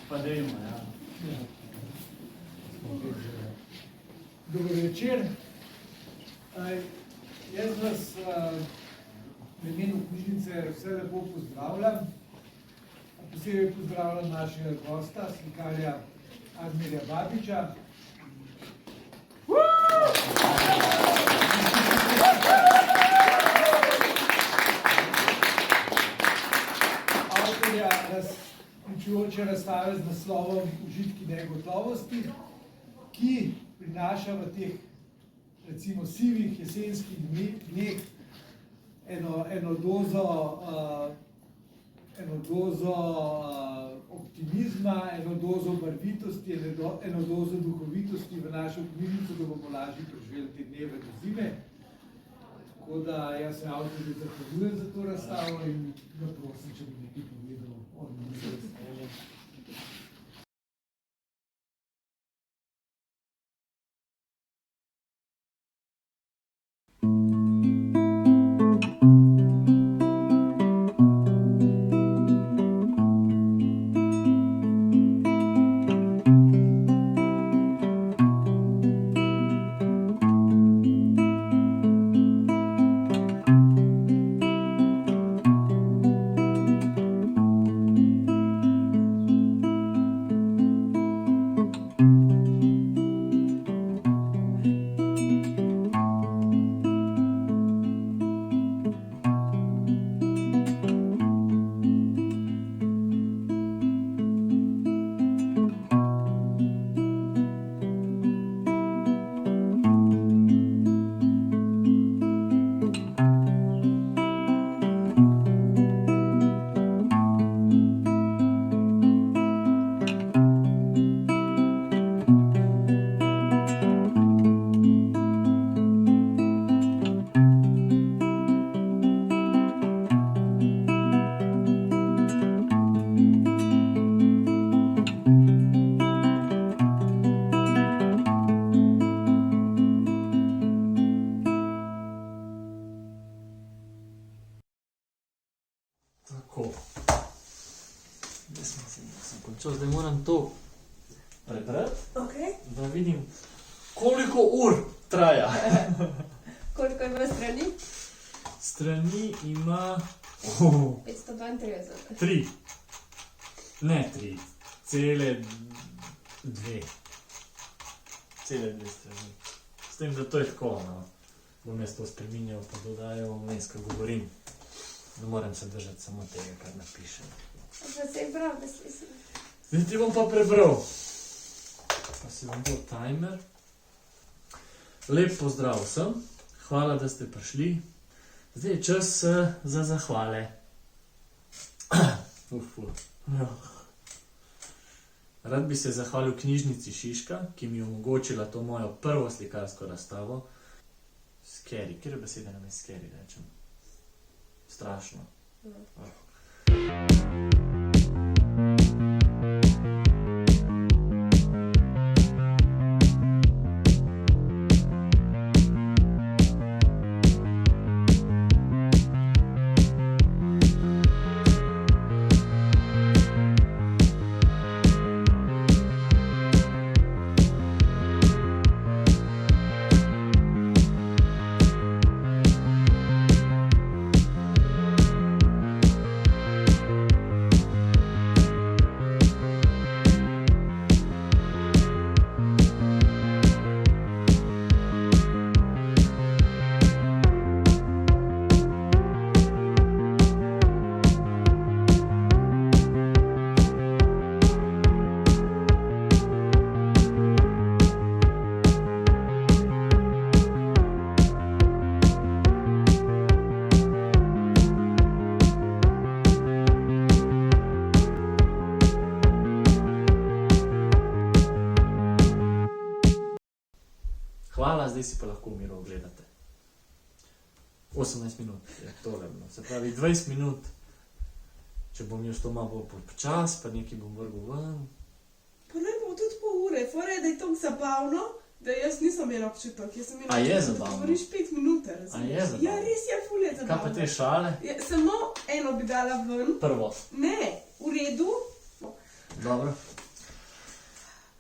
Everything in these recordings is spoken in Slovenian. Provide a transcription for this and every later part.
Pa dejmo, ja. Dober večer. Jaz vas v imenu knjižnice vse lepo pozdravljam. Posebej pozdravljam našega gosta, slikarja Admirja Babiča. Avtorja pričujoče razstave z naslovom Užitki negotovosti, ki prinaša v teh, recimo, sivih jesenskih dneh eno dozo optimizma, eno dozo barvitosti, eno dozo duhovitosti v našo knjižnico, da bomo lažje preživeli te dneve do zime. Tako da jaz se avtorju zahvaljujem za to razstavo in ga prosim, če bi nekaj povedal o njih. Zdaj moram to prebrati, Okay. da vidim, koliko ur traja. Koliko ima strani? Strani ima 532. 3. Ne 3, cele 2. Cele 2 strani. S tem, da to je tako, no. Bom jaz to spreminjal, pa dodajal vmes, ko govorim. Ne moram se držati samo tega, kar napišem. Da se je bral, da si. Zdaj ti bom pa prebral. Pa si bom dal timer. Lep pozdrav vsem. Hvala, da ste prišli. Zdaj je čas za zahvale. Rad bi se zahvalil knjižnici Šiška, ki mi je omogočila to mojo prvo slikarsko razstavo. Scary. Kjer besede nam je scary, rečem? Strašno. Hvala, zdaj si pa lahko v miru ogledate. 18 minut je tole. No. Se pravi 20 minut, če bom jaz to malo počas, pa nekaj bom vrgel ven. Pa ne bo tudi pol ure, fora je, da je tako zabavno, da jaz nisem imela občutek. Jaz sem imela A je občutek, da zabavno? govoriš 5 minut, razumeš? A je zabavno? Ja, res je, ful je Kaj zabavno. pa te šale? Ja, samo eno bi dala ven. Prvo. Ne, v redu. Dobro.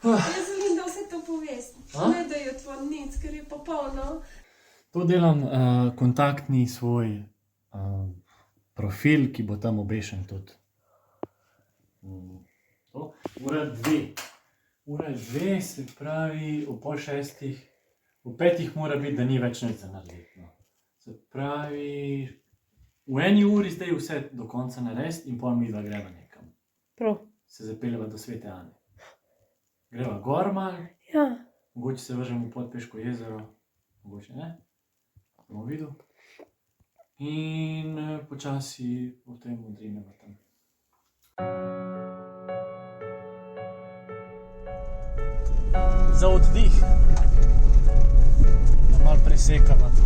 Jaz želim, da vse to poveš. A? Ne, da je tvoj nic, ker je popolno. To delam kontaktni svoj profil, ki bo tam obešen tudi. Ura 2. Ura 2, se pravi, ob 5:30, ob 5 mora biti, da ni več nič za narediti. No. Se pravi, v 1 uri zdaj vse do konca narediti in pol midva greva nekam. Prav. Se zapeljeva do Svete Ane. Greva gor malo, Ja. mogoče se vržemo v Podpeško jezero, mogoče ne, bomo videl. In počasi potem odrineva tam. Za oddih, da malo presekava to.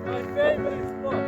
My favorite spot.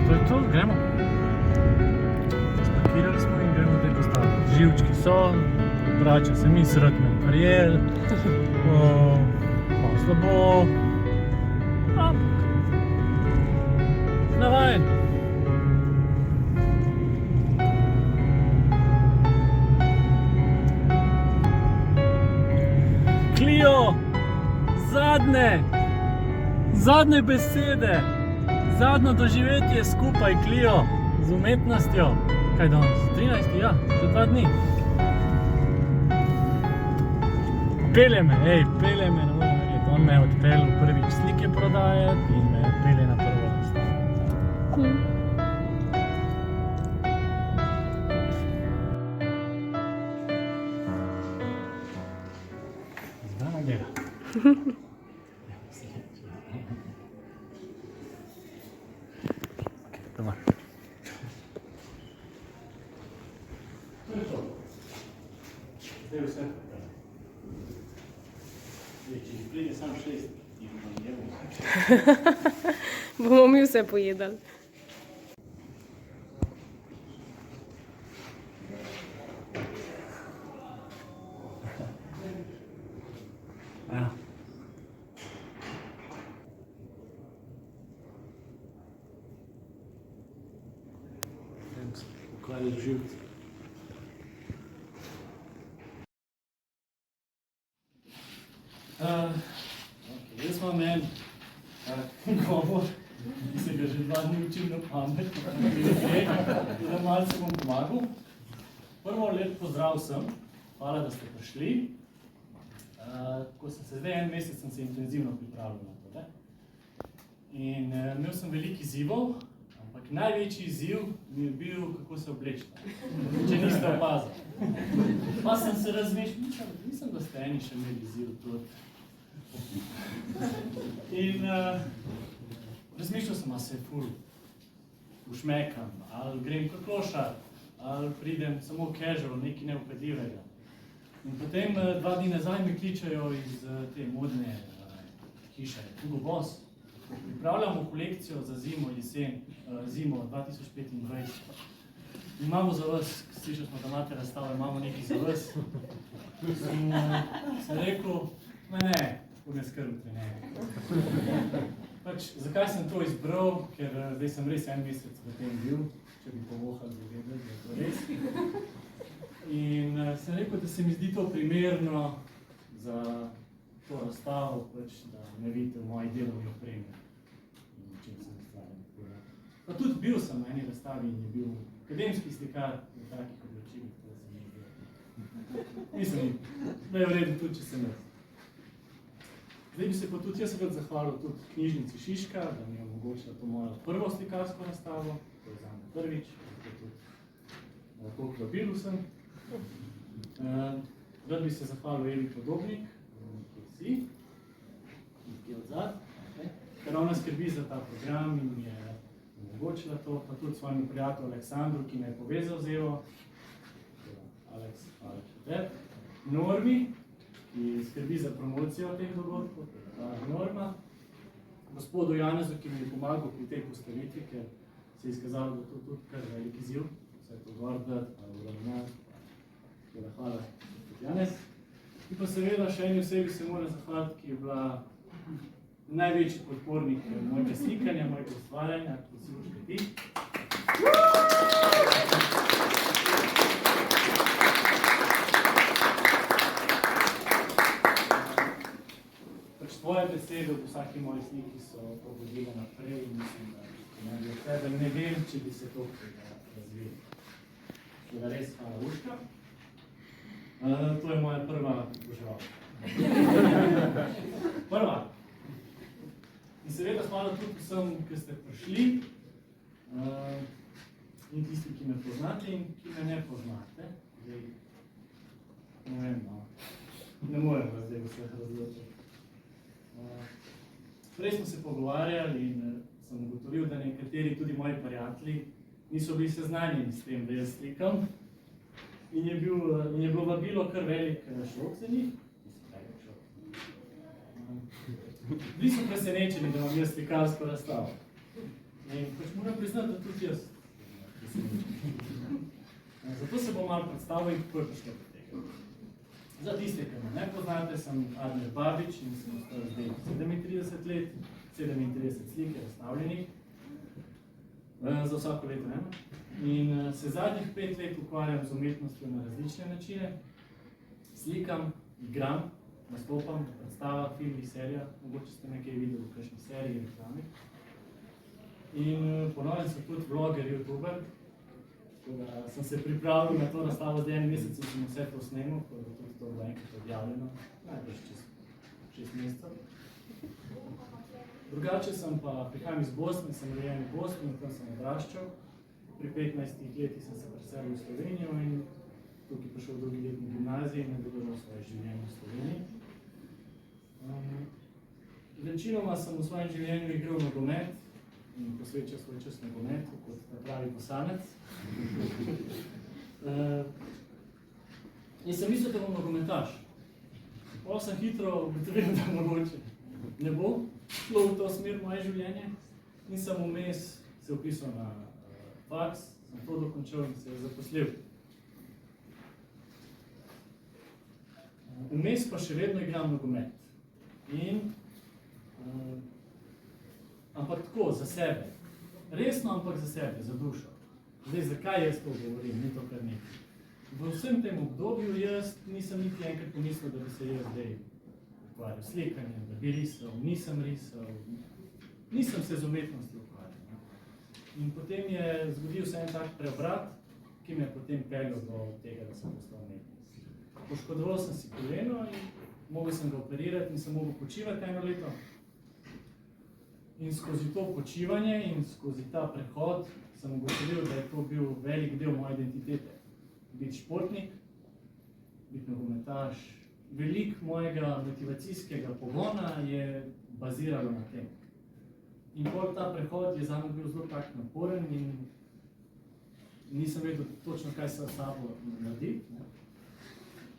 To je to, gremo. Spakirali smo in gremo zdaj postaviti. Živčki so, vrača se mi srtno prijel, malo slabo, ampak navajen. Clio, zadnje besede. Zadnjo doživetje skupaj, Clio, z umetnostjo. Kaj danes? 13. Ja, za 2 dni. Pelje me, ne morem verjeti. On me je odpeljal prvič slike prodajati in me pelje na prvo razstavo. Zdaj dela. Doma. To je to. Zdaj vse. Če jih pride samo 6, jih bom jedel. Bomo mi vse pojedali. Ja. Pokvarili živci. Jaz imam en govor, ki se ga že 2 dni učim na pamet, da malo se bom pomagal. Prvo lep pozdrav vsem, hvala, da ste prišli. Ko sem se zdaj 1 mesec sem se intenzivno pripravljal na to. In imel sem veliko izzivov, ampak največji izziv mi je bil, kako se obleči, če niste opazili. Pa sem se razmišljal, mislim, da ste eni še imeli izziv tudi. In razmišljal sem, a se je ful ušmekam, ali grem kot klošar, ali pridem samo casual, nekaj neupredljivega. In potem 2 dni nazaj me kličajo iz te modne hiše, Hugo Boss. Pripravljamo kolekcijo za zimo 2025. Imamo za vas, slišali smo, da imate razstave, imamo nekaj za vas. In sem rekel, ne, ne skrbite, ne. Pač, zakaj sem to izbral? Ker zdaj sem res 1 mesec v tem bil, če bi povohal, bi vedel, da je to res. In sem rekel, da se mi zdi to primerno za to razstavo, pač, da me vidite v moji delovni opremi. In čem sem ustvarjal. Pa tudi bil sem na eni razstavi in je bil akademski slikar v takih oblačilih, to se mi zdi. Mislim, da je v redu tudi, če sem jaz. Zdaj bi se pa tudi jaz rad zahvalil tudi knjižnici Šiška, da mi je omogočila to mojo prvo slikarsko razstavo, to je zame prvič, zato tudi koliko vabil sem. Rad bi se zahvalil Evi Podobnik, kot si, ki je odzad, ker ona skrbi za ta program in mi je omogočila to, pa tudi svojemu prijatelju Aleksandru, ki me je povezal z Evo, Aleks, hvala še Normi, ki skrbi za promocijo teh dogodkov, Norma, gospodu Janezu, ki mi je pomagal pri tej postavitvi, ker se je izkazalo, da to tudi kar velik izziv, vse to gor dati, pa uravnati. Hvala, gospod Janez. In pa seveda še eni osebi se moram zahvaliti, ki je bila največji podpornik mojega slikanja, mojega ustvarjanja, kot si boš ti. Tvoje besede v vsaki moji sliki so to vodile naprej in mislim, da ne vem, če bi se to razvili. Da res hvala Urška. To je moja prva oboževalka. Prva. In seveda hvala tudi vsem, ki ste prišli in tisti, ki me poznate in ki me ne poznate. Zdaj, ne vem, no. Ne morem vas zdaj vseh razločiti. Prej smo se pogovarjali in sem ugotovil, da nekateri tudi moji prijatelji niso bili seznanjeni s tem, da jaz slikam. In je bilo vabilo kar velik šok za njih. Bili so presenečeni, da imam jaz slikarsko razstavo. In pač moram priznati, da tudi jaz presenečen. Zato se bom malo predstavil in kako je prišlo do tega. Za tiste, ki me ne poznate, sem Adner Babič in sem ostal zdaj 37 let, 37 slik je razstavljenih, za vsako leto eno. In se zadnjih 5 let ukvarjam z umetnostjo na različne načine. Slikam, igram, nastopam v predstavah, filmih, serijah, mogoče ste nekaj videli v kakšni seriji, reklami. In ponovno sem tudi vloger, youtuber. Sem se pripravil na to razstavo zdaj 1 mesec in sem vse to snemal, ko bo tudi to bilo enkrat objavljeno, najbrž čez 6 mesecev. Drugače sem pa, prihajam iz Bosne, sem rojen v Bosni in tam sem odraščal. Pri 15 letih sem se preselil v Slovenijo in tukaj prišel v 2. letni gimnaziji in nadaljeval svoje življenje v Sloveniji. Večinoma sem v svojem življenju igral nogomet in posvečal svoj čas nogometu, kot pravi Bosanec. In sem mislil, da bom nogometaš. Potem sem hitro ugotovil, da mogoče ne bo šlo v to smer moje življenje in sem vmes se vpisal na faks, sem to dokončal in se zaposlil. Vmes pa še vedno igram nogomet. Ampak tako, za sebe. Resno, ampak za sebe, za dušo. Zdaj, zakaj jaz to govorim, ni to kar nekaj. V vsem tem obdobju jaz nisem niti enkrat pomislil, da bi se jaz zdaj ukvarjal s slikanjem, da bi risal, nisem risal, nisem se z umetnostjo ukvarjal. In potem je zgodil se en tak preobrat, ki me je potem peljal do tega, da sem postal umetnost. Poškodoval sem si koleno in mogel sem ga operirati in sem mogel počivati 1 leto. In skozi to počivanje in skozi ta prehod sem ugotovil, da je to bil velik del moje identitete. Biti športnik, biti nogometaš. Veliko mojega motivacijskega pogona je baziralo na tem. In pol ta prehod je zame bil zelo tak naporen in nisem vedel točno, kaj se s sabo naredi.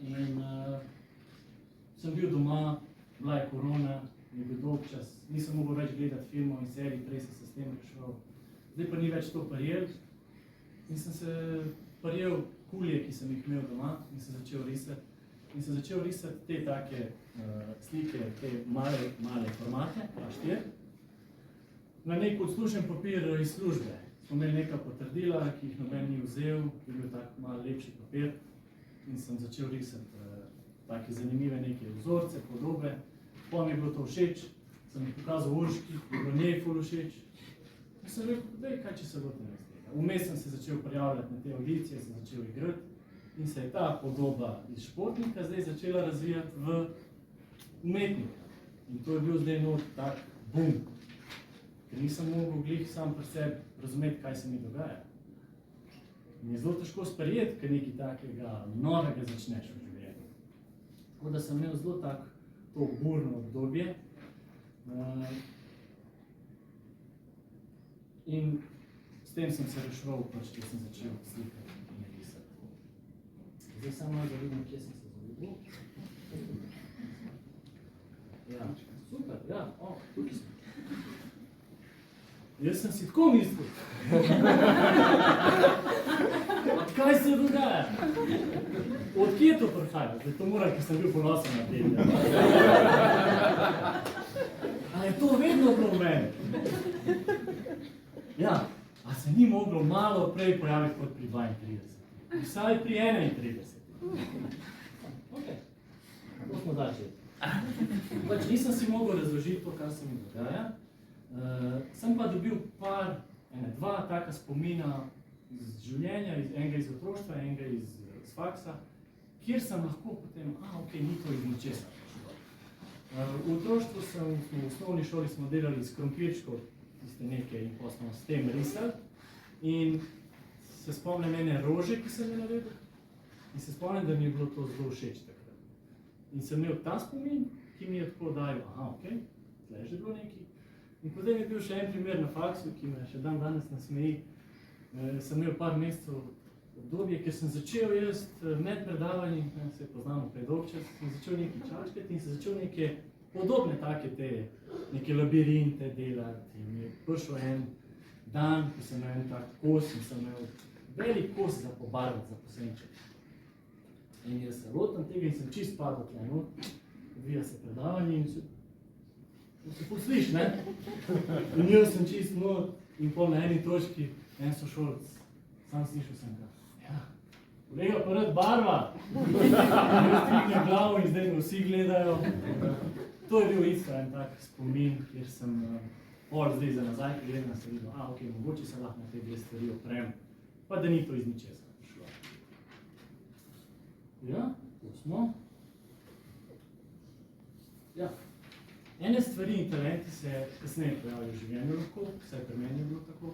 In sem bil doma, bila je korona, je bil dolg čas, nisem mogel več gledati filmov in serij, prej sem se s tem reševal. Zdaj pa ni več to prijel in sem se prijel kulje, ki sem jih imel doma in sem začel risati. In sem začel risati te take slike, te male formate, A4, na nek odslužen papir iz službe. Smo imeli neka potrdila, ki jih noben ni vzel, ki je bil tak malo lepši papir in sem začel risati take zanimive neke vzorce, podobe. Pa mi je bilo to všeč, sem jih pokazal Urški, je bilo njej ful všeč. In sem rekel, daj, kaj če se lotim iz tega. Vmes sem se začel prijavljati na te audicije, sem začel igrati in se je ta podoba iz športnika zdaj začela razvijati v umetnika. In to je bil zdaj not tak bum, ker nisem mogel glih sam pri sebi razumeti, kaj se mi dogaja. In je zelo težko sprejeti, ker nekaj takega novega začneš v življenju. Tako da sem imel zelo tak to burno obdobje. In s tem sem se reševal, pač, ker sem začel slikati in risati. Zdaj samo malo da vidim, kje sem se zaljubil. Ja, super, ja, tukaj sem. Jaz sem si tako mislil. Kaj se dogaja? Od kje to prihaja? Zdaj to moram, ker sem bil ponosen na tebe. A je to vedno bilo v meni? Ja, a se ni moglo malo prej pojaviti kot pri 32? Vsaj pri 31. Ok, to smo začeli. Pač nisem si mogel razložiti to, kar se mi dogaja. Sem pa dobil dva taka spomina iz življenja, enega iz otroštva, enega iz faksa, kjer sem lahko potem, ok, ni to iz ničesar. V otroštvu v osnovni šoli smo delali s krompirčkov, tiste neke, in pa smo s tem risali. In se spomnim ene rože, ki sem jo naredil, in se spomnim, da mi je bilo to zelo všeč takrat. In sem imel ta spomin, ki mi je tako dajal, ok, tle je že bilo nekaj. In potem je bil še en primer na faksu, ki me še dan danes nasmeji. Sem imel par mesecev obdobje, ker sem začel med predavanji, se poznamo predolg čas, sem začel nekaj čačkati in sem začel neke podobne take te, neke labirinte delati. In je prišel en dan, ko sem imel en tak kos in sem imel velik kos za pobarvati, za posenčiti. In jaz se lotam tega in sem čist padel tle not, odvija se predavanje in se posliš, ne? In jaz sem čist not in pol na eni točki, en sošolc, sam slišal sem ga. Ja, kolega pa rad barva. Jaz triknem glavo in zdaj me vsi gledajo. To je bil isto en tak spomin, kjer sem pol zdaj za nazaj pogledal se videl, ok, mogoče se lahko na te dve stvari oprem, pa da ni to iz ničesar prišlo. Ja, to smo. Ja. Ene stvari in talenti se kasneje pojavijo v življenju lahko, vsaj pri meni je bilo tako.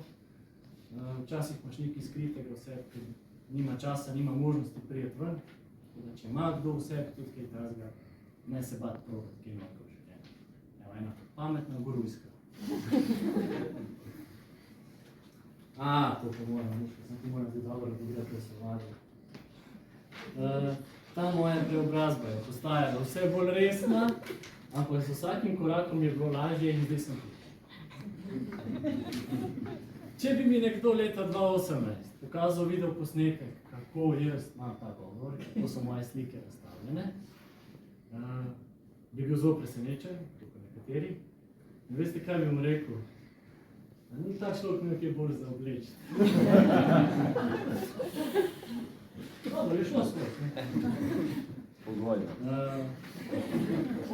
Včasih imaš nekaj skritega v sebi, ker nima časa, nima možnosti prijeti ven. Tako da, če ima kdo v sebi tudi kaj takega, ne se bati probati, kaj ima v življenju. Evo, ena pametna gorujska. To pa moram, muška, sem ti moram zdaj dobro pogledati, da se vadil. Ta moja preobrazba je postajala vse bolj resna, ampak z vsakim korakom je bilo lažje in zdaj sem tukaj. Če bi mi nekdo leta 2018 pokazal video posnetek, kako jaz imam ta govor, kako so moje slike razstavljene, bi bil zelo presenečen, tukaj nekateri. In veste, kaj bi mu rekel? Ni ta človek imel kaj bolj za obleči. Dobro, je šlo skozi.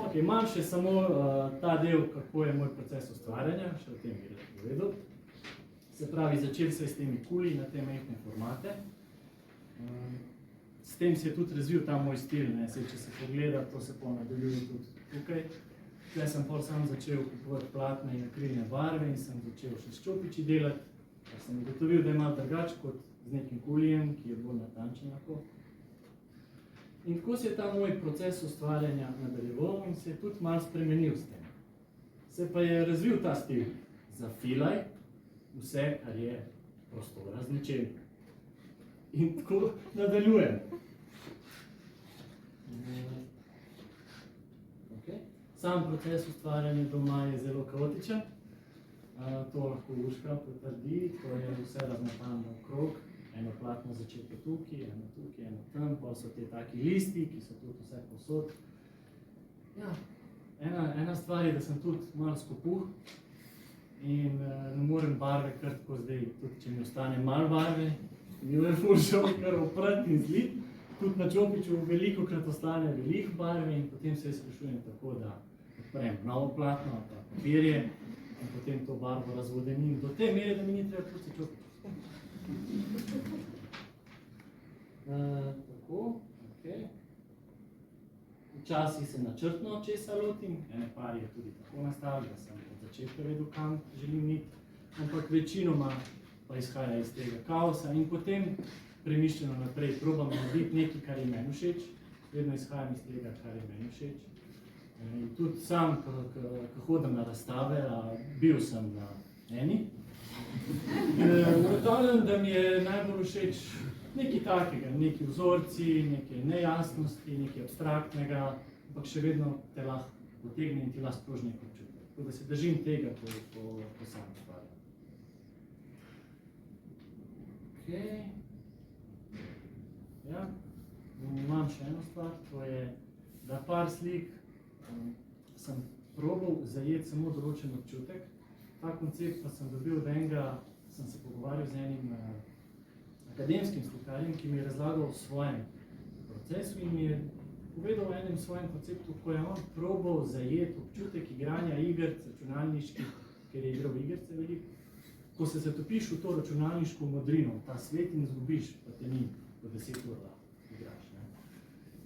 Ok, imam še samo ta del, kako je moj proces ustvarjanja, še o tem bi rad povedal. Se pravi, začel se s temi kuli na te majhne formate. S tem se je tudi razvil ta moj stil, če se pogleda, to se nadaljuje tudi tukaj. Tukaj sem pol sam začel kupovati platne in akrilne barve in sem začel še s čopiči delati. Sem ugotovil, da je malo drugače kot z nekim kulijem, ki je bolj natančen lahko. In tako se je ta moj proces ustvarjanja nadaljeval in se je tudi malo spremenil s tem. Se pa je razvil ta stil zafilaj vse, kar je prostora značilno. In tako nadaljujem. Okay. Sam proces ustvarjanja doma je zelo kaotičen. To lahko Urška potrdi, to je vse razmetano okrog. Eno platno začetek tukaj, eno tam, pa so te taki listi, ki so tudi vse povsod. Ja, ena stvar je, da sem tudi malo skopuh in ne morem barve kar tako zdaj, tudi če mi ostane malo barve, mi je furšal kar oprati in zlit. Tudi na čopiču veliko krat ostane veliko barve in potem se sprašujem tako, da odprem novo platno ali pa papirje in potem to barvo razvodenim do te mere, da mi ni treba pustiti čopič. Tako, okej. Včasih se načrtno česa lotim, ene par je tudi tako nastavil, da sem od začetka vedel, kam želim iti, ampak večinoma pa izhaja iz tega kaosa in potem premišljeno naprej probam narediti nekaj, kar je meni všeč, vedno izhajam iz tega, kar je meni všeč. In tudi sam, ko hodim na razstave, bil sem na eni, ugotavljam, da mi je najbolj všeč nekaj takega, neki vzorci, neke nejasnosti, nekaj abstraktnega, ampak še vedno te lahko potegne in ti lahko sproži nek občutek. Tako da se držim tega, ko sam ustvarjam. Okay. Ja, imam še eno stvar, to je, da par slik sem probal zajeti samo določen občutek. Ta koncept pa sem dobil od enega, sem se pogovarjal z enim akademskim slikarjem, ki mi je razlagal o svojem procesu in mi je povedal o enem svojem konceptu, ko je on probal zajeti občutek igranja igric računalniških, ker je igral igrice veliko. Ko se zatopiš v to računalniško modrino, ta svet in izgubiš, pa te ni po 10 ur lahko igraš.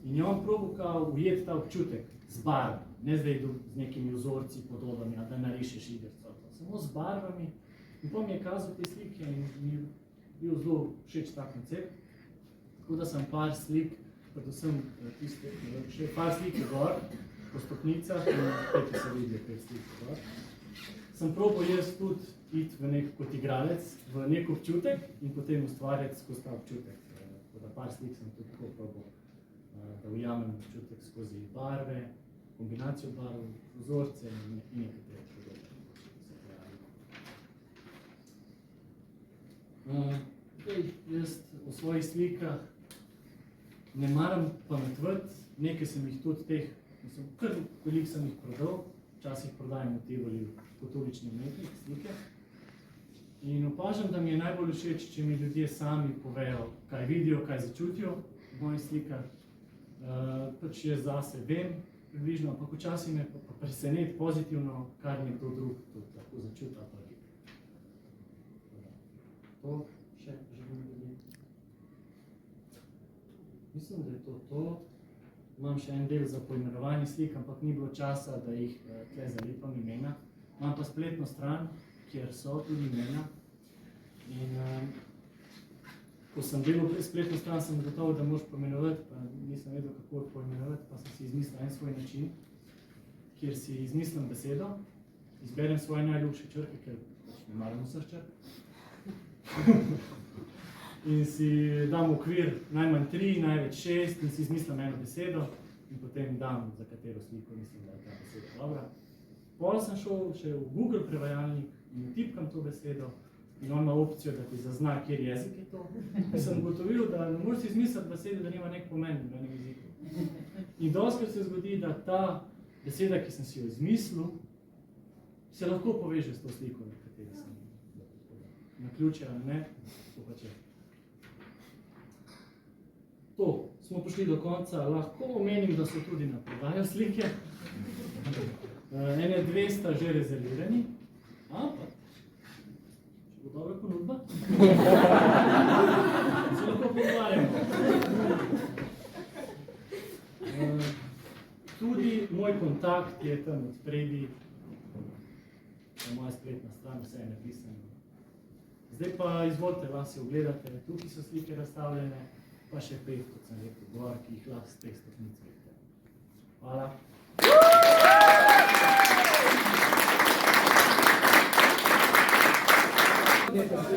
In je on probal ujeti ta občutek z barvami, ne zdaj z nekimi vzorci, podobami, da narišeš igrico. Samo z barvami. In pa mi je kazal te slike in mi je bil zelo všeč ta koncept. Tako da sem par slik, predvsem tiste, še par slik je gor, po stopnicah, in te, ki se vidijo 5 slik je gor. Sem probal jaz tudi iti v nek kot igralec, v nek občutek in potem ustvarjati skozi ta občutek. Tako da par slik sem tudi tako probal, da ujamem občutek skozi barve, kombinacijo barv, vzorce in nekatere podobne. Jaz v svojih slikah ne maram pametvati, nekaj sem jih tudi teh, kar veliko sem jih prodal, včasih prodajam v Tivoli kot ulični umetnik slike. In opažam, da mi je najbolj všeč, če mi ljudje sami povejo, kaj vidijo, kaj začutijo v mojih slikah. Pač jaz zase vem približno, ampak včasih me pa preseneti pozitivno, kar nekdo drug tudi lahko začuti ali pa vidi. To še želim ljudje. Mislim, da je to. Imam še en del za poimenovanje slik, ampak ni bilo časa, da jih tle zalepam imena. Imam pa spletno stran, kjer so tudi imena. In ko sem delal spletno stran, sem gotovo, da moraš poimenovati, pa nisem vedel, kako poimenovati, pa sem si izmislil en svoj način, kjer si izmislim besedo, izberem svoje najljubše črke, ker ne maram vseh črk. In si dam okvir najmanj 3, največ 6 in si izmislim eno besedo in potem dam, za katero sliko mislim, da je ta beseda dobra. Pol sem šel še v Google prevajalnik in vtipkam to besedo in on ima opcijo, da ti zazna, kjer jezik je to. In sem ugotovil, da ne moreš si izmisliti besede, da nima nek pomen v enem jeziku. In dostikrat se zgodi, da ta beseda, ki sem si jo izmislil, se lahko poveže s to sliko, na kateri sem naključil ali ne, to pač je. To, smo prišli do konca, lahko omenim, da so tudi na prodajo slike. Ene 2 sta že rezervirani, ampak če bo dobra ponudba, se lahko pogovarjamo. Tudi moj kontakt je tam odspredaj, na moja spletna stran, vse je napisano. Zdaj pa izvolite, lahko si ogledate, tukaj so slike razstavljene, pa še 5, kot sem rekel, gor, ki jih lahko z teh stopnic vidite. Hvala. Aha.